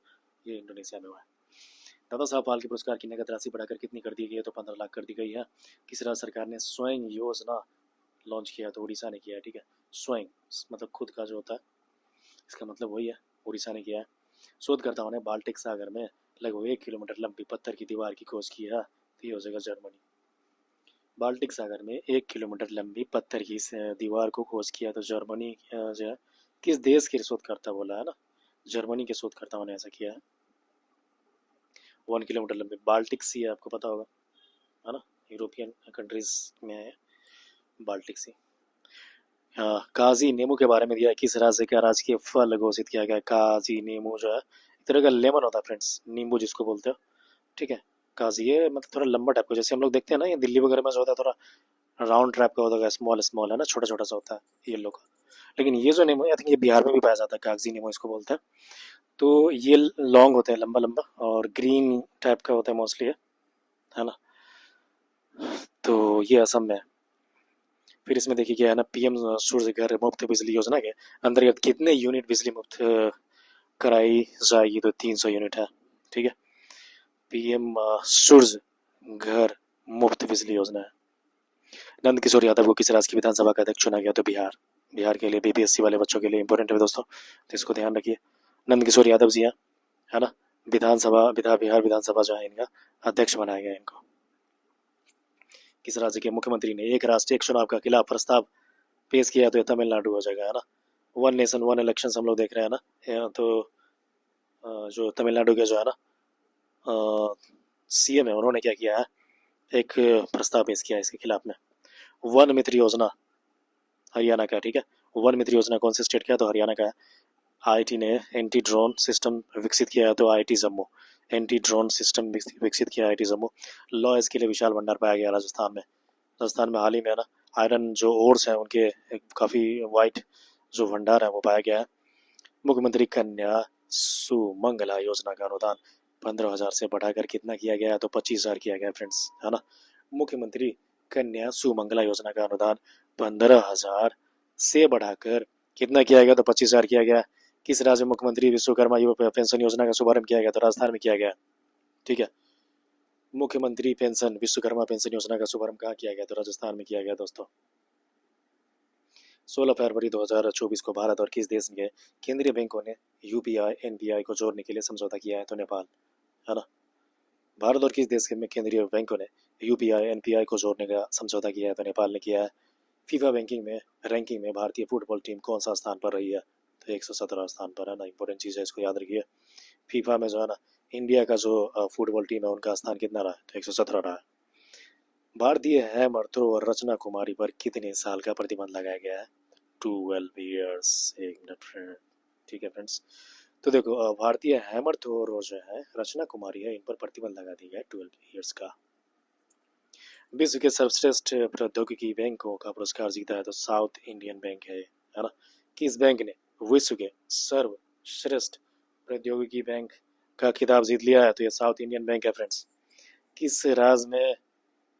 ये इंडोनेशिया में हुआ है। दादा साहब फाल्के पुरस्कार की नगद राशि बढ़ाकर कितनी कर दी गई है? तो 15 लाख कर दी गई है। किस राज्य सरकार ने स्वयं योजना लॉन्च किया? तो उड़ीसा ने किया है। ठीक है, स्वयं मतलब खुद का जो होता है, इसका मतलब वही है, उड़ीसा ने किया है। शोधकर्ताओं ने बाल्टिक सागर में लगभग 1 किलोमीटर लंबी पत्थर की दीवार की खोज की है। तो ये हो जाएगा जर्मनी। बाल्टिक सागर में 1 किलोमीटर लंबी पत्थर की दीवार को खोज किया तो जर्मनी जो है, किस देश के शोधकर्ता बोला है ना, जर्मनी के शोधकर्ताओं ने ऐसा किया है। 1 किलोमीटर लंबी बाल्टिक सी है, आपको पता होगा, है ना, यूरोपियन कंट्रीज में है बाल्टिक सी। काजी नींबू के बारे में दिया है, किस राज्य का राजकीय फल घोषित किया गया है। काजी नींबू जो है एक तरह का लेमन होता है फ्रेंड्स, नींबू जिसको बोलते हो, ठीक है। काजी ये मतलब थोड़ा लंबा टाइप का, जैसे हम लोग देखते हैं ना, ये दिल्ली वगैरह में जो होता है थोड़ा राउंड टाइप का होता है, स्मॉल स्मॉल है ना, छोटा छोटा सा होता है येलो का। लेकिन ये जो नींबू है, आई थिंक ये बिहार में भी पाया जाता है, कागजी नींबू इसको बोलते हैं। तो ये लॉन्ग होते हैं, लंबा लंबा, और ग्रीन टाइप का होता है मोस्टली, है ना। तो ये असम में है। फिर इसमें देखिए क्या है ना, पीएम सूर्य घर मुफ्त बिजली योजना के अंतर्गत कितने यूनिट बिजली मुफ्त कराई जाएगी, तो 300 यूनिट है, ठीक है। पीएम सूर्य घर मुफ्त बिजली योजना है। नंद किशोर यादव को किस राज्य की विधानसभा का अध्यक्ष चुना गया, तो बिहार। बिहार के लिए बीपीएससी वाले बच्चों के लिए इंपॉर्टेंट है दोस्तों, तो इसको ध्यान रखिए। नंद किशोर यादव जी हैं, है ना। बिहार विधानसभा जो है इनका अध्यक्ष बनाया गया इनको। किस राज्य के मुख्यमंत्री ने एक राष्ट्र एक चुनाव का खिलाफ प्रस्ताव पेश किया, तो ये तमिलनाडु हो जाएगा, है ना। वन नेशन वन इलेक्शन हम लोग देख रहे हैं ना, तो जो तमिलनाडु के जो है ना सीएम है, उन्होंने क्या किया है, एक प्रस्ताव पेश किया है इसके खिलाफ में। वन मित्र योजना हरियाणा का, ठीक है। वन मित्र योजना कौन से स्टेट का है, तो हरियाणा का है। आईटी ने एंटी ड्रोन सिस्टम विकसित किया है, तो IT Jammu. Anti drone system विकसित किया है आईटी जम्मू। लॉ के लिए विशाल भंडार पाया गया राजस्थान में। राजस्थान में हाल ही में ना आयरन जो ओर्स हैं उनके काफ़ी वाइट जो भंडार है वो पाया गया है। मुख्यमंत्री कन्या सुमंगला योजना का अनुदान 15,000 से बढ़ाकर कितना किया गया है, तो 25,000 किया गया फ्रेंड्स, है ना। मुख्यमंत्री कन्या सुमंगला योजना का अनुदान 15,000 से बढ़ाकर कितना किया गया, तो 25,000 किया गया। किस राज्य में मुख्यमंत्री विश्वकर्मा युवा पेंशन योजना का शुभारंभ किया गया, तो राजस्थान में किया गया, ठीक है। मुख्यमंत्री पेंशन विश्वकर्मा पेंशन योजना का शुभारंभ कहाँ किया गया, तो राजस्थान में किया गया दोस्तों। 16 फरवरी 2024 को भारत और किस देश के केंद्रीय बैंकों ने यूपीआई एनपीआई को जोड़ने के लिए समझौता किया है, तो नेपाल, है ना। भारत और किस देश के में केंद्रीय बैंकों ने यूपीआई एनपीआई को जोड़ने का समझौता किया है, तो नेपाल ने किया है। फीफा रैंकिंग में भारतीय फुटबॉल टीम कौन सा स्थान पर रही है, तो 117 स्थान पर, है ना। इंपॉर्टेंट चीज़ है, इसको याद रखिए। फीफा में जो है ना इंडिया का जो फुटबॉल टीम है उनका स्थान कितना रहा है, तो 117 रहा है। भारतीय हैमर थ्रोअर रचना कुमारी पर कितने साल का प्रतिबंध लगाया गया है, 12 ईयर्स। एक मिनट फ्रेंड, ठीक है फ्रेंड्स। तो देखो भारतीय हैमर थ्रोअर जो है रचना कुमारी है, इन पर प्रतिबंध लगा दिया गया है 12 ईयर्स का। विश्व के सर्वश्रेष्ठ प्रौद्योगिकी बैंकों का पुरस्कार जीता है, तो साउथ इंडियन बैंक है ना। किस बैंक ने विश्व के सर्वश्रेष्ठ प्रौद्योगिकी बैंक का खिताब जीत लिया है, तो ये साउथ इंडियन बैंक है फ्रेंड्स। किस राज्य में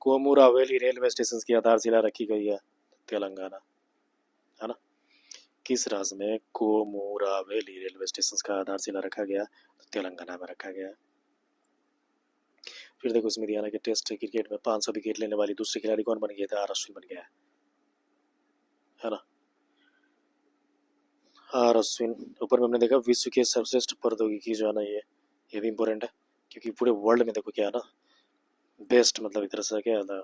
कोमुरावेली रेलवे स्टेशन की आधारशिला रखी गई है, तेलंगाना, है ना। किस राज्य में कोमुरावेली रेलवे स्टेशन का आधारशिला रखा गया, तो तेलंगाना में रखा गया। फिर देखो इसमें दिया ना कि टेस्ट क्रिकेट में 500 विकेट लेने वाली दूसरी खिलाड़ी कौन बन गया था, आर अश्विन बन गया है ना। आर अश्विन। ऊपर में हमने देखा विश्व के सर्वश्रेष्ठ प्रौद्योगिकी जो है ना, ये भी इम्पोर्टेंट है, क्योंकि पूरे वर्ल्ड में देखो क्या है ना, बेस्ट मतलब एक तरह से क्या था,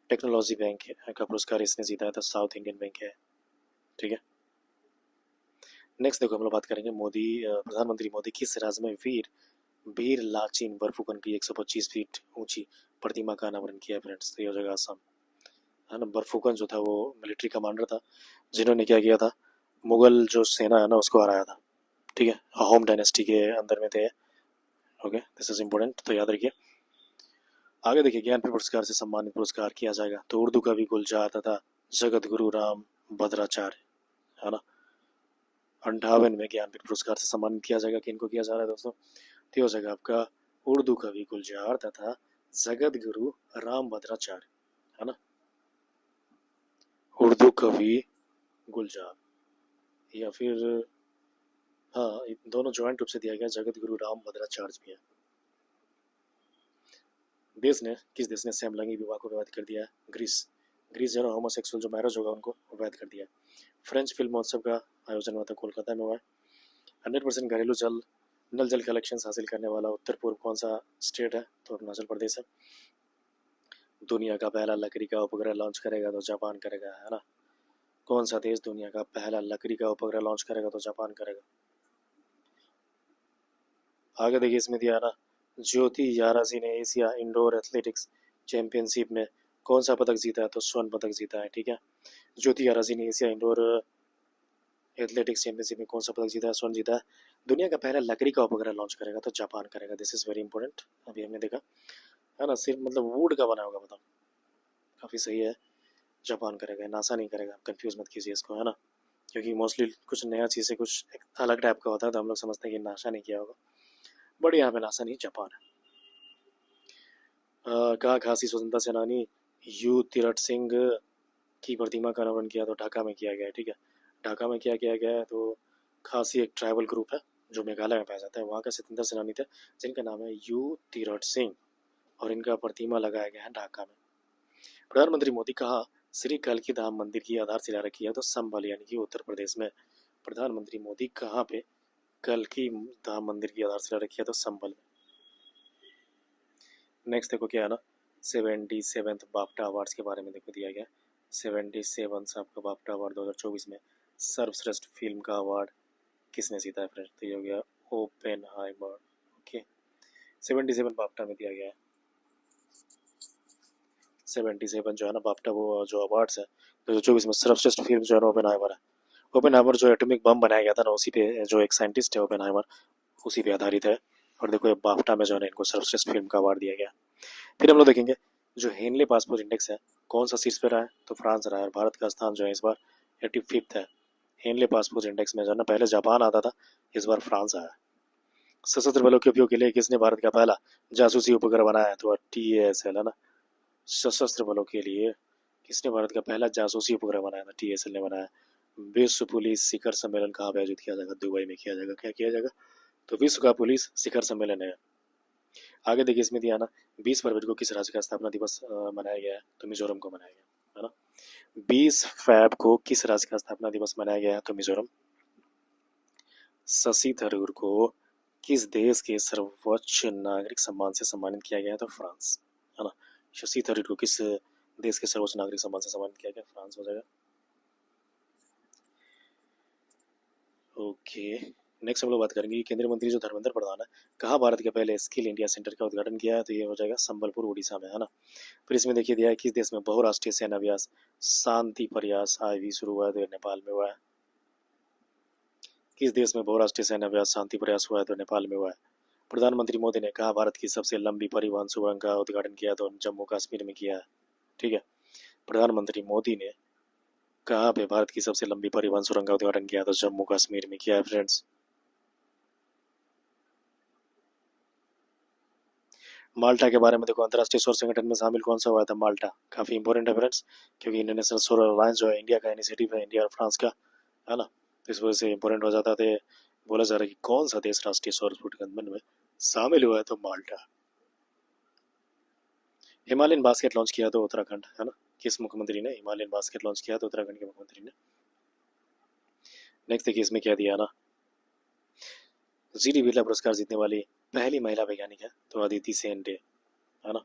टेक्नोलॉजी बैंक का पुरस्कार इसने जीता है, तो साउथ इंडियन बैंक है, ठीक है। नेक्स्ट देखो हम लोग बात करेंगे मोदी, प्रधानमंत्री मोदी किस राज्य में वीर लाचिन बर्फुकन की 125 फीट ऊंची प्रतिमा का अनावरण किया है फ्रेंड्स, तो ये हो जाएगा असम, है ना। बर्फुकन जो था वो मिलिट्री कमांडर था, जिन्होंने क्या किया था, मुगल जो सेना है ना उसको हराया था, ठीक है। होम डायनेस्टी के अंदर में थे, ओके, दिस इज इम्पोर्टेंट, तो याद रखिए। आगे देखिए ज्ञानपीठ पुरस्कार से सम्मानित पुरस्कार किया जाएगा, तो उर्दू कवि गुलजार तथा जगत गुरु राम भद्राचार्य, है ना। 58 में ज्ञानपीठ पुरस्कार से सम्मानित किया जाएगा, किनको किया जा रहा है दोस्तों, तो हो जाएगा आपका उर्दू कवि गुलजार तथा जगत गुरु राम भद्राचार्य, है ना। उर्दू कवि गुलजार या फिर हाँ, दोनों ज्वाइंट रूप से दिया गया, जगत गुरु राम भद्राचार्य भी है। किस देश ने समलैंगिक विवाह को वैध कर दिया है, ग्रीस जो है होमोसेक्सुअल जो मैरिज होगा उनको वैध कर दिया है। फ्रेंच फिल्म महोत्सव का आयोजन हुआ था, कोलकाता में हुआ है। 100% घरेलू नल जल कलेक्शन हासिल करने वाला उत्तर पूर्व कौन सा स्टेट है, तो अरुणाचल प्रदेश है। दुनिया का पहला लकड़ी का उपग्रह लॉन्च करेगा, तो जापान करेगा, है ना। कौन सा देश दुनिया का पहला लकड़ी का उपग्रह लॉन्च करेगा, तो जापान करेगा। आगे देखिए इसमें दिया ना, ज्योति यारा जी ने एशिया इंडोर एथलेटिक्स चैंपियनशिप में कौन सा पदक जीता है? तो स्वर्ण पदक जीता है, ठीक है। ज्योति आराजी ने एशिया इंडोर एथलेटिक्स चैंपियनशिप में कौन सा पदक जीता है? स्वर्ण जीता है। दुनिया का पहला लकड़ी का उपग्रह लॉन्च करेगा तो जापान करेगा, दिस इज वेरी इंपॉर्टेंट, अभी हमने देखा है ना, सिर्फ मतलब वुड का बना होगा, बताओ, काफ़ी सही है, जापान करेगा, नासा नहीं करेगा, कंफ्यूज मत कीजिए इसको, है ना, क्योंकि मोस्टली कुछ नया चीज़ से कुछ एक अलग टाइप का होता है तो हम लोग समझते हैं कि नासा नहीं किया होगा, बट यहाँ पे नासा नहीं, जापान है। कहा खासी स्वतंत्रता सेनानी यू तिरट सिंह की प्रतिमा का अनावरण किया तो ढाका में किया गया है, ठीक है। ढाका में क्या किया गया है? तो खासी एक ट्राइबल ग्रुप है जो मेघालय में पाया जाता है, वहाँ का स्वतंत्रता सेनानी थे जिनका नाम है यू तिरट सिंह, और इनका प्रतिमा लगाया गया है ढाका में। प्रधानमंत्री मोदी कहा श्री कल्की धाम मंदिर की आधारशिला रखी है तो संभल यानी कि उत्तर प्रदेश में। प्रधानमंत्री मोदी कहाँ पे कल्की धाम मंदिर की आधारशिला रखी है? तो संभल में। नेक्स्ट देखो क्या है ना, 77th बाफ्टा अवार्ड्स के बारे में देखो दिया गया। 77 आपका बाफ्टा अवार्ड 2024 में सर्वश्रेष्ठ फिल्म का अवार्ड किसने जीता है फ्रेंड? तो ये हो गया ओपेनहाइमर, ओके। 77 बाफ्टा में दिया गया है। 77 जो है ना बाफ्टा वो जो अवार्ड्स है 2024 में सर्वश्रेष्ठ फिल्म जो है ओपेनहाइमर है। ओपेनहाइमर जो एटॉमिक बम बनाया गया था ना, उसी पे जो एक साइंटिस्ट है ओपेनहाइमर, उसी पे आधारित है। और देखो ये बाफ्टा में जो है ना इनको सर्वश्रेष्ठ फिल्म का अवार्ड दिया गया। फिर हम लोग देखेंगे जो हेनले पासपोर्ट इंडेक्स है कौन सा शीर्ष पे रहा है? तो फ्रांस रहा है, और भारत का स्थान जो है इस बार 85th है। हेनले पासपोर्ट इंडेक्स में जो है ना पहले जापान आता था, इस बार फ्रांस आया। सशस्त्र बलों के उपयोग के लिए किसने भारत का पहला जासूसी उपग्रह बनाया है? तो TASL है ना। सशस्त्र बलों के लिए किसने भारत का पहला जासूसी उपग्रह बनाया था? TSL ने बनाया। विश्व पुलिस शिखर सम्मेलन कहाँ पे आयोजित किया जाएगा? दुबई में किया जाएगा। क्या किया जाएगा? तो विश्व का पुलिस शिखर सम्मेलन है। आगे देखिए इसमें दिया ना 20 फरवरी को किस राज्य का स्थापना दिवस मनाया गया है? तो मिजोरम को मनाया गया है ना। 20 फैब को किस राज्य का स्थापना दिवस मनाया गया है? तो मिजोरम। शशि थरूर को किस देश के सर्वोच्च नागरिक सम्मान से सम्मानित किया गया है? तो फ्रांस, है ना। शशि थरूर को किस देश के सर्वोच्च नागरिक सम्मान से सम्मानित किया गया? फ्रांस हो जाएगा। ओके, नेक्स्ट हम लोग बात करेंगे केंद्रीय मंत्री जो धर्मेंद्र प्रधान है कहाँ भारत के पहले स्किल इंडिया सेंटर का उद्घाटन किया है? तो ये हो जाएगा संबलपुर उड़ीसा में, है ना। फिर इसमें देखिए दिया है किस देश में बहुराष्ट्रीय सेना अभ्यास शांति प्रयास IB शुरू हुआ है? तो नेपाल में हुआ है। किस देश में बहुराष्ट्रीय सेना अभ्यास शांति प्रयास हुआ है? तो नेपाल में हुआ है। प्रधानमंत्री मोदी ने कहा भारत की सबसे लंबी परिवहन सुरंग का उद्घाटन किया तो जम्मू कश्मीर में किया है, ठीक है। प्रधानमंत्री मोदी ने कहाँ पे भारत की सबसे लंबी परिवहन सुरंग का उद्घाटन किया तो जम्मू कश्मीर में किया है फ्रेंड्स। माल्टा के बारे में देखो, अंतर्राष्ट्रीय सौर संगठन में शामिल कौन सा हुआ था? माल्टा। काफी इंपॉर्टेंट है फ्रेंड्स, क्योंकि इंटरनेशनल सोलर अलायंस जो है इंडिया का इनिशिएटिव है, इंडिया और फ्रांस का, है ना। तो इस वजह से इंपॉर्टेंट हो जाता है। बोला जा रहा है कि कौन सा देश राष्ट्रीय सौर गठबंधन में शामिल हुआ है? तो माल्टा। हिमालयन बास्केट लॉन्च किया तो उत्तराखंड, है ना। किस मुख्यमंत्री ने हिमालयन बास्केट लॉन्च किया? तो उत्तराखंड के मुख्यमंत्री ने। नेक्स्ट देखिए इसमें क्या दिया ना, GD बिरला पुरस्कार जीतने वाली पहली महिला वैज्ञानिक है तो अदिति सेन डे, है ना।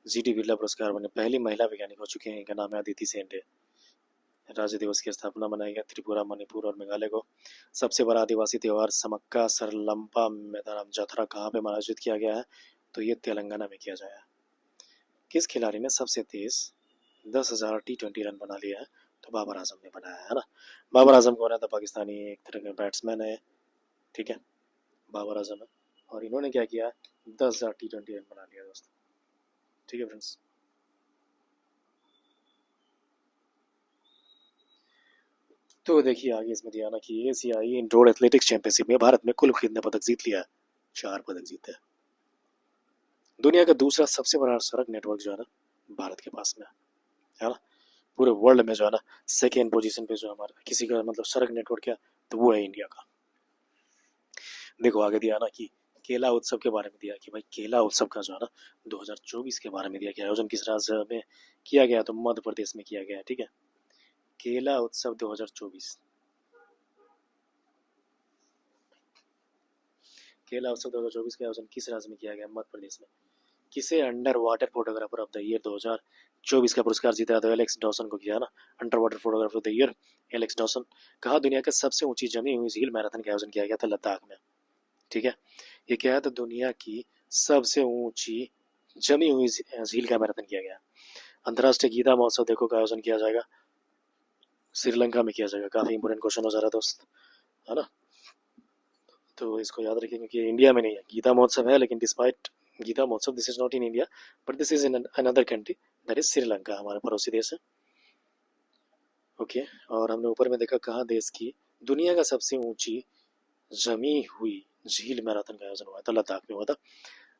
GD बिरला पुरस्कार बने पहली महिला वैज्ञानिक हो चुके हैं, इनका नाम है अदिति सेन डे। राज्य दिवस की स्थापना मनाई गया त्रिपुरा, मणिपुर और मेघालय को। सबसे बड़ा आदिवासी त्योहार समक्का सरलंपा मैदान जातरा कहाँ पे आयोजित किया गया है? तो ये तेलंगाना में किया जाएगा। किस खिलाड़ी ने सबसे तेज 10,000 T20 रन बना लिया है? तो बाबर आजम ने बनाया है ना। बाबर आजम कौन है? तो पाकिस्तानी एक तरह का बैट्समैन है, ठीक है, बाबर आजम है। और इन्होंने क्या किया? 10,000 T20 रन बना लिया दोस्तों, ठीक है फ्रेंड्स। तो देखिए आगे इसमें दिया ना कि एशियाई इंडोर एथलेटिक्स चैंपियनशिप में भारत में कुल कितने पदक जीत लिया है? 4 पदक जीते हैं। दुनिया का दूसरा सबसे बड़ा सड़क नेटवर्क जो है ना भारत के पास में है ना। पूरे वर्ल्ड में जो है ना सेकेंड पोजीशन पे जो हमारा किसी का मतलब सड़क नेटवर्क है तो वो है इंडिया का। देखो आगे दिया ना कि केला उत्सव के बारे में दिया कि भाई केला उत्सव का जो है ना 2024 के बारे में दिया गया, आयोजन किस राज्य में किया गया? तो मध्य प्रदेश में किया गया है, ठीक है। केला उत्सव 2024, केला उत्सव 2024 का आयोजन किस राज्य में किया गया? मध्य प्रदेश में। किसे under water photographer of the year 2024 का पुरस्कार जीता? तो एलेक्स डॉसन को किया ना under water photographer of the year, Alex Dawson. कहा दुनिया का सबसे ऊंची जमी हुई झील मैराथन का आयोजन किया गया था? लद्दाख में, ठीक है। ये क्या है? तो दुनिया की सबसे ऊंची जमी हुई झील का मैराथन किया गया। अंतर्राष्ट्रीय गीता महोत्सव देखो का आयोजन किया जाएगा, श्रीलंका में किया जाएगा। काफ़ी इंपॉर्टेंट क्वेश्चन हो जा रहा है दोस्त, है ना। तो इसको याद रखेंगे कि इंडिया में नहीं है, गीता महोत्सव है लेकिन डिस्पाइट गीता महोत्सव this is not in India but this is in another country, that is Sri Lanka, हमारा पड़ोसी देश है। ओके, और हमने ऊपर में देखा कहाँ देश की दुनिया का सबसे ऊंची जमी हुई झील मैराथन का आयोजन हुआ था, लद्दाख में हुआ था।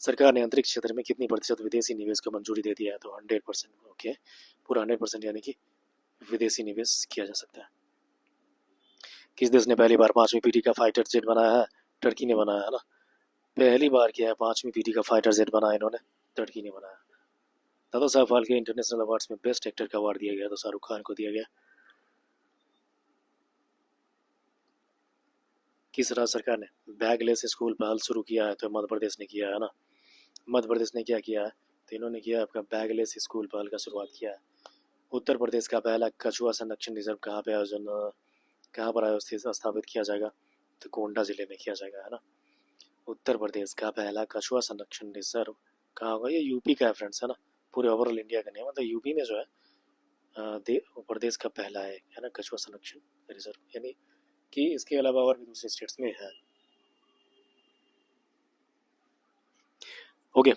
सरकार ने अंतरिक्ष क्षेत्र में कितनी प्रतिशत विदेशी निवेश को मंजूरी दे दिया है, तो 100%। ओके, पूरा 100% यानी कि विदेशी निवेश किया जा सकता है। किस देश ने पहली बार 5वीं पीढ़ी का फाइटर जेट बनाया है, टर्की ने बनाया है ना। पहली बार किया है 5वीं पीढ़ी का फाइटर जेट बनाया इन्होंने, टर्की ने बनाया। दादा साहब फाल्के इंटरनेशनल अवार्ड्स में बेस्ट एक्टर का अवार्ड दिया गया, तो शाहरुख खान को दिया गया। किस राज्य सरकार ने बैगलेस स्कूल पहल शुरू किया है, तो मध्य प्रदेश ने किया है ना। मध्य प्रदेश ने क्या किया है, तो इन्होंने किया आपका बैगलेस स्कूल पहल का शुरुआत किया है। उत्तर प्रदेश का पहला कछुआ संरक्षण रिजर्व कहाँ पे आयोजन, कहाँ पर आयोजित स्थापित किया जाएगा, तो गोंडा जिले में किया जाएगा, है ना। उत्तर प्रदेश का पहला कछुआ संरक्षण रिजर्व कहाँ होगा, ये यूपी का है फ्रेंड्स, है ना। पूरे ओवरऑल इंडिया का नहीं है, मतलब यूपी में जो है प्रदेश का पहला है ना कछुआ संरक्षण रिजर्व, यानी कि इसके अलावा और भी दूसरे स्टेट्स में है। ओके,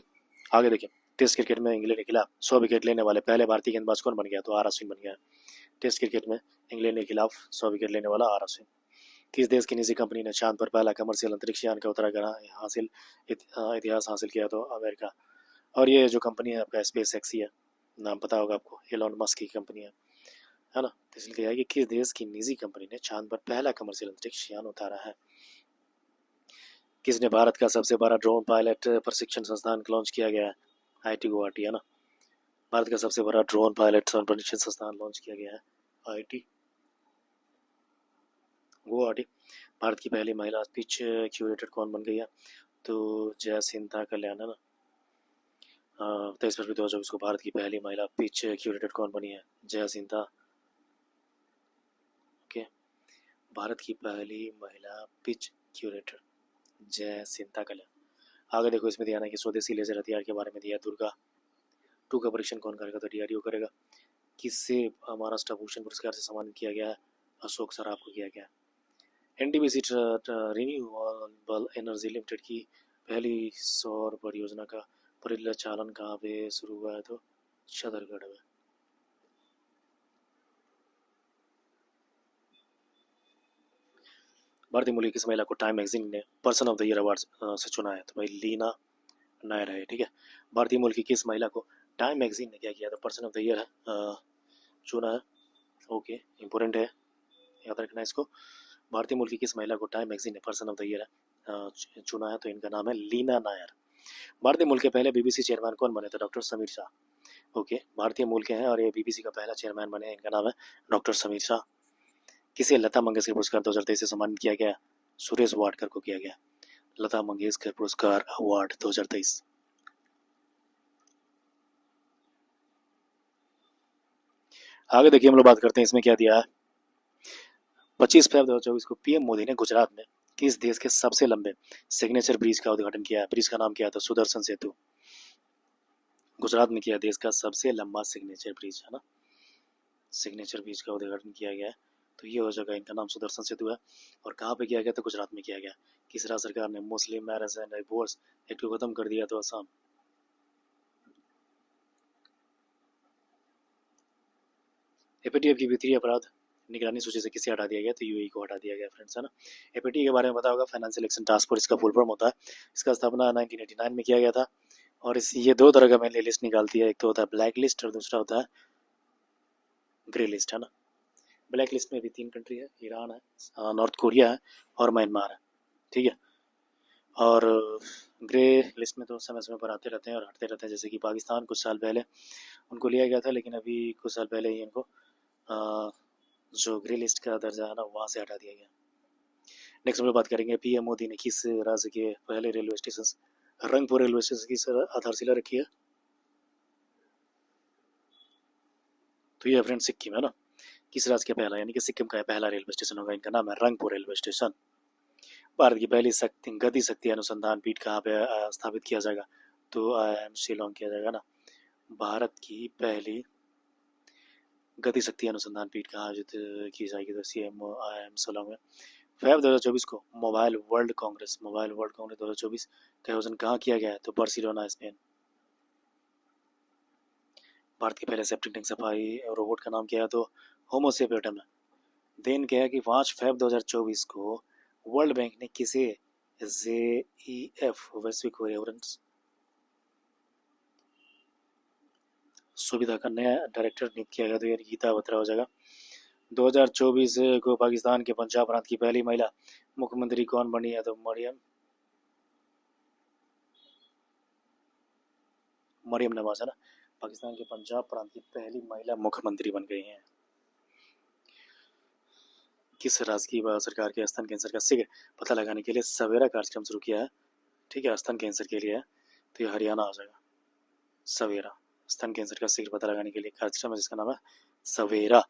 आगे देखिए। टेस्ट क्रिकेट में इंग्लैंड के खिलाफ 100 विकेट लेने वाले पहले भारतीय गेंदबाज कौन बन गया, तो आर अश्विन बन गया। टेस्ट क्रिकेट में इंग्लैंड के खिलाफ 100 विकेट लेने वाला आर अश्विन। किस देश की निजी कंपनी ने चांद पर पहला कमर्शियल अंतरिक्ष यान का इतिहास हासिल किया, तो अमेरिका। और ये जो कंपनी है आपका स्पेस एक्स ही है, नाम पता होगा आपको, एलोन मस्क की कंपनी है ना। तो इसलिए कहा कि किस देश की निजी कंपनी ने चांद पर पहला कमर्शियल अंतरिक्ष यान उतारा है। किसने भारत का सबसे बड़ा ड्रोन पायलट प्रशिक्षण संस्थान लॉन्च किया गया है, IIT गुवाहाटी, है ना। भारत का सबसे बड़ा ड्रोन पायलट प्रशिक्षण संस्थान लॉन्च किया गया है, IIT गुवाहाटी। भारत की पहली महिला पिच क्यूरेटर कौन बन गई है, तो जयसिंता कल्याण, है ना। 23 फरवरी 2024 को भारत की पहली महिला पिच क्यूरेटर कौन बनी है, जयसिंता। ओके, भारत की पहली महिला पिच क्यूरेटर जयसिंता कल्याण। आगे देखो, इसमें दिया है कि स्वदेशी लेजर हथियार के बारे में दिया है, दुर्गा 2 का परीक्षण कौन करेगा, तो DRDO करेगा। किससे महाराष्ट्र भूषण पुरस्कार से सम्मानित किया गया है, अशोक सराफ को किया गया। NTPC रिन्यूएबल एनर्जी लिमिटेड की पहली सौर परियोजना का परिचालन कहाँ पे शुरू हुआ है, तो छतरगढ़ में। भारतीय मूल की किस महिला को टाइम मैगजीन ने person of the year award से चुना है, तो भाई लीना नायर है, ठीक है। भारतीय मूल की किस महिला को टाइम मैगजीन ने क्या किया था, पर्सन ऑफ द ईयर है चुना है। ओके, इंपॉर्टेंट है, याद रखना इसको। भारतीय मूल की किस महिला को टाइम मैगजीन ने पर्सन ऑफ द ईयर चुना है, तो इनका नाम है लीना नायर। भारतीय मूल के पहले BBC चेयरमैन कौन बने थे, डॉक्टर समीर शाह। ओके, भारतीय मूल के हैं और ये BBC का पहला चेयरमैन बने, इनका नाम है डॉक्टर समीर शाह। किसे लता मंगेशकर पुरस्कार 2023 से सम्मानित किया गया, सुरेश वाडकर को किया गया, लता मंगेशकर पुरस्कार अवार्ड 2023। आगे देखिए, हम लोग बात करते हैं इसमें क्या दिया है। 25 फरवरी 2024 को PM मोदी ने गुजरात में किस देश के सबसे लंबे सिग्नेचर ब्रिज का उद्घाटन किया है, ब्रिज का नाम क्या था, सुदर्शन सेतु। गुजरात में किया देश का सबसे लंबा सिग्नेचर ब्रिज, है ना, सिग्नेचर ब्रिज का उद्घाटन किया गया है, तो ये हो जाएगा, इनका नाम सुदर्शन सेतु है। और कहाँ पे किया गया, तो गुजरात में किया गया। किस राज्य सरकार ने मुस्लिम मैरिज एंड डिवोर्स एक्ट को खत्म कर दिया, तो असम। APTF की वित्तीय अपराध निगरानी सूची से किसे हटा दिया गया, तो UAE को हटा दिया गया फ्रेंड्स, है ना। APT के बारे में पता होगा, फाइनेंशियल एक्शन टास्क फोर्स, इसका फुल फॉर्म होता है। इसका स्थापना 1989 में किया गया था। और ये 2 तरह का मेनली लिस्ट निकालती है, एक तो होता है ब्लैक लिस्ट और दूसरा होता है ग्रे लिस्ट, है ना। ब्लैक लिस्ट में भी 3 कंट्री है, ईरान है, नॉर्थ कोरिया है और म्यांमार है, ठीक है। और ग्रे लिस्ट में तो समय समय पर आते रहते हैं और हटते रहते हैं, जैसे कि पाकिस्तान कुछ साल पहले उनको लिया गया था, लेकिन अभी कुछ साल पहले ही इनको जो ग्रे लिस्ट का दर्जा है ना, वहाँ से हटा दिया गया। नेक्स्ट हम लोग बात करेंगे, PM मोदी ने किस राज्य के पहले railway station Rangpur railway station की आधारशिला रखी है, तो ये फ्रेंड सिक्किम, है ना। किस राज्य के पहला, यानी कि सिक्किम का पहला रेलवे स्टेशन होगा, इनका नाम है रंगपुर रेलवे स्टेशन। भारत की पहली गति शक्ति अनुसंधान पीठ कहाँ पे स्थापित किया जाएगा, तो IIM शिलोंग किया जाएगा ना। भारत की पहली गति शक्ति अनुसंधान पीठ कहाँ आयोजित की जाएगी? तो CMIM शिलांग में। फेब 2024 को मोबाइल वर्ल्ड कांग्रेस 2024 का आयोजन कहाँ किया गया है? तो बार्सिलोना स्पेन। भारत के पहले सेप्टिक टैंक सफाई रोबोट का नाम क्या है? तो होमोसेपियटम है। देन क्या है कि 5 फेब 2024 को वर्ल्ड बैंक ने किसे JEF वैश्विक पर्यावरण सुविधा का नया डायरेक्टर नियुक्त किया गया? तो यार गीता बत्रा हो जाएगा। 2024 को पाकिस्तान के पंजाब प्रांत की पहली महिला मुख्यमंत्री कौन बनी है? तो मरियम नवाज है ना, पाकिस्तान के पंजाब प्रांत की पहली महिला मुख्यमंत्री बन गई हैं। किस राज्य की सरकार के स्तन कैंसर का शीघ्र पता लगाने के लिए सवेरा कार्यक्रम शुरू किया है? ठीक है, स्तन कैंसर के लिए है, तो ये हरियाणा आ जाएगा। सवेरा स्तन कैंसर का शीघ्र पता लगाने के लिए कार्यक्रम है जिसका नाम है सवेरा।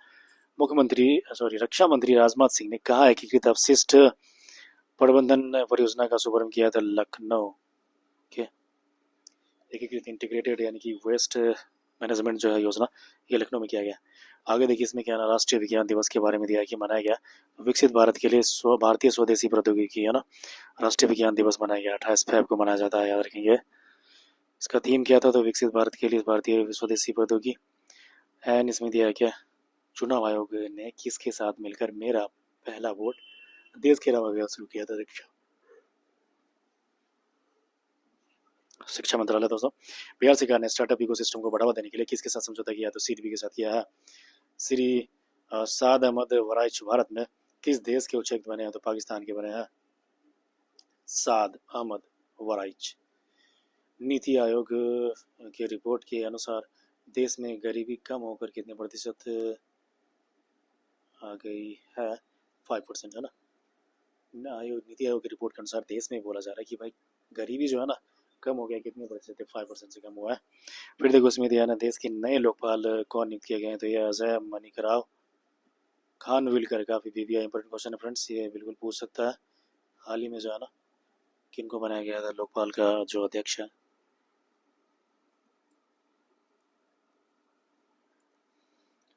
रक्षा मंत्री राजनाथ सिंह ने कहा है एकीकृत अपशिष्ट प्रबंधन परियोजना का शुभारंभ किया था लखनऊ के। एकीकृत इंटीग्रेटेड यानी कि वेस्ट मैनेजमेंट जो है योजना, ये लखनऊ में किया गया। आगे देखिए इसमें क्या ना, राष्ट्रीय विज्ञान दिवस के बारे में दिया है कि मनाया गया विकसित भारत के लिए भारतीय स्वदेशी प्रौद्योगिकी है ना, राष्ट्रीय विज्ञान दिवस मनाया गया 28 फेब को मनाया जाता है, याद रखेंगे। इसका थीम क्या था? तो विकसित भारत के लिए भारतीय स्वदेशी प्रौद्योगिकी। एंड इसमें दिया है क्या, चुनाव आयोग ने किसके साथ मिलकर मेरा पहला वोट देश के अलावा शुरू किया था? शिक्षा मंत्रालय। दोस्तों, बिहार सरकार ने स्टार्टअप इकोसिस्टम को बढ़ावा देने के लिए किसके साथ समझौता किया? तो CDB के साथ किया है। श्री साद अहमद वराइच भारत में किस देश के उच्चायुक्त बने हैं? तो पाकिस्तान के बने हैं साद अहमद वराइच। नीति आयोग की रिपोर्ट के अनुसार देश में गरीबी कम होकर कितने प्रतिशत आ गई है? 5% है ना। नीति आयोग की रिपोर्ट के अनुसार देश में बोला जा रहा है कि भाई गरीबी जो है ना कम हो गया, कितने प्रतिशत? 5% से कम हुआ है। फिर देखो इसमें दिया ना, देश के नए लोकपाल कौन नियुक्त किए गए हैं? तो ये अजय मणिकराव खानविलकर। काफी PBI इंपॉर्टेंट क्वेश्चन है फ्रेंड्स, ये बिल्कुल पूछ सकता है। हाल ही में जो है ना, किनको बनाया गया था लोकपाल का जो अध्यक्ष है?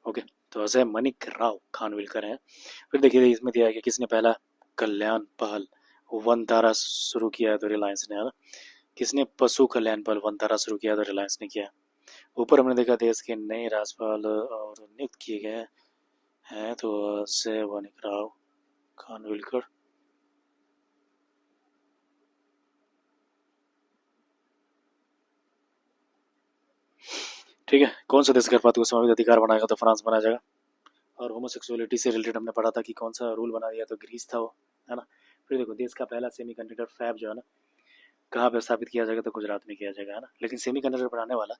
ओके, तो अजय मणिकराव खानविलकर हैं। फिर देखिए इसमें दिया है कि किसने पहला कल्याण पहल वनतारा शुरू किया है? तो रिलायंस ने, है ना। किसने पशु कल्याण पहल वनतारा शुरू किया? तो रिलायंस ने किया। ऊपर हमने देखा देश के नए राज्यपाल और नियुक्त किए गए हैं, तो अजय मणिकराव खानविलकर। ठीक है, कौन सा देश गर्भपात को समावित अधिकार बनाएगा? तो फ्रांस बनाया जाएगा। और होमोसेक्सुअलिटी से रिलेटेड हमने पढ़ा था कि कौन सा रूल बना दिया? तो ग्रीस था वो, है ना। फिर देखो देश का पहला सेमीकंडक्टर फैब जो है ना कहाँ पे स्थापित किया जाएगा? तो गुजरात में किया जाएगा, है ना। लेकिन सेमीकंडक्टर बनाने वाला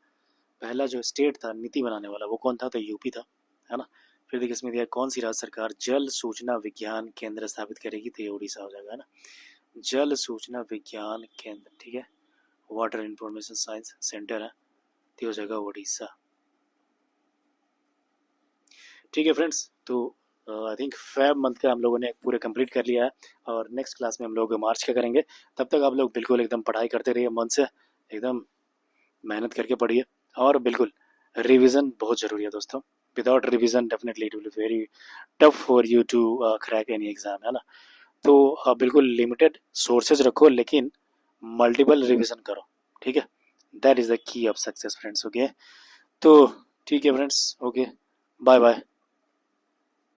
पहला जो स्टेट था नीति बनाने वाला, वो कौन था? तो यूपी था, है ना। फिर देखिए इसमें दिया कौन सी राज्य सरकार जल सूचना विज्ञान केंद्र स्थापित करेगी? तो ये उड़ीसा हो जाएगा, है ना। जल सूचना विज्ञान केंद्र, ठीक है, वाटर इंफॉर्मेशन साइंस सेंटर है, तो हो जाएगा उड़ीसा। ठीक है फ्रेंड्स, तो आई थिंक फेब मंथ का हम लोगों ने पूरे कंप्लीट कर लिया है, और नेक्स्ट क्लास में हम लोग मार्च का करेंगे। तब तक आप लोग बिल्कुल एकदम पढ़ाई करते रहिए, मन से एकदम मेहनत करके पढ़िए, और बिल्कुल रिवीजन बहुत ज़रूरी है दोस्तों। Without revision definitely it will be very tough for you to crack any exam, है ना। तो बिल्कुल लिमिटेड सोर्सेज रखो, लेकिन मल्टीपल रिवीजन करो, ठीक है। That is the key of success friends. Okay, तो ठीक है फ्रेंड्स, ओके, बाय बाय।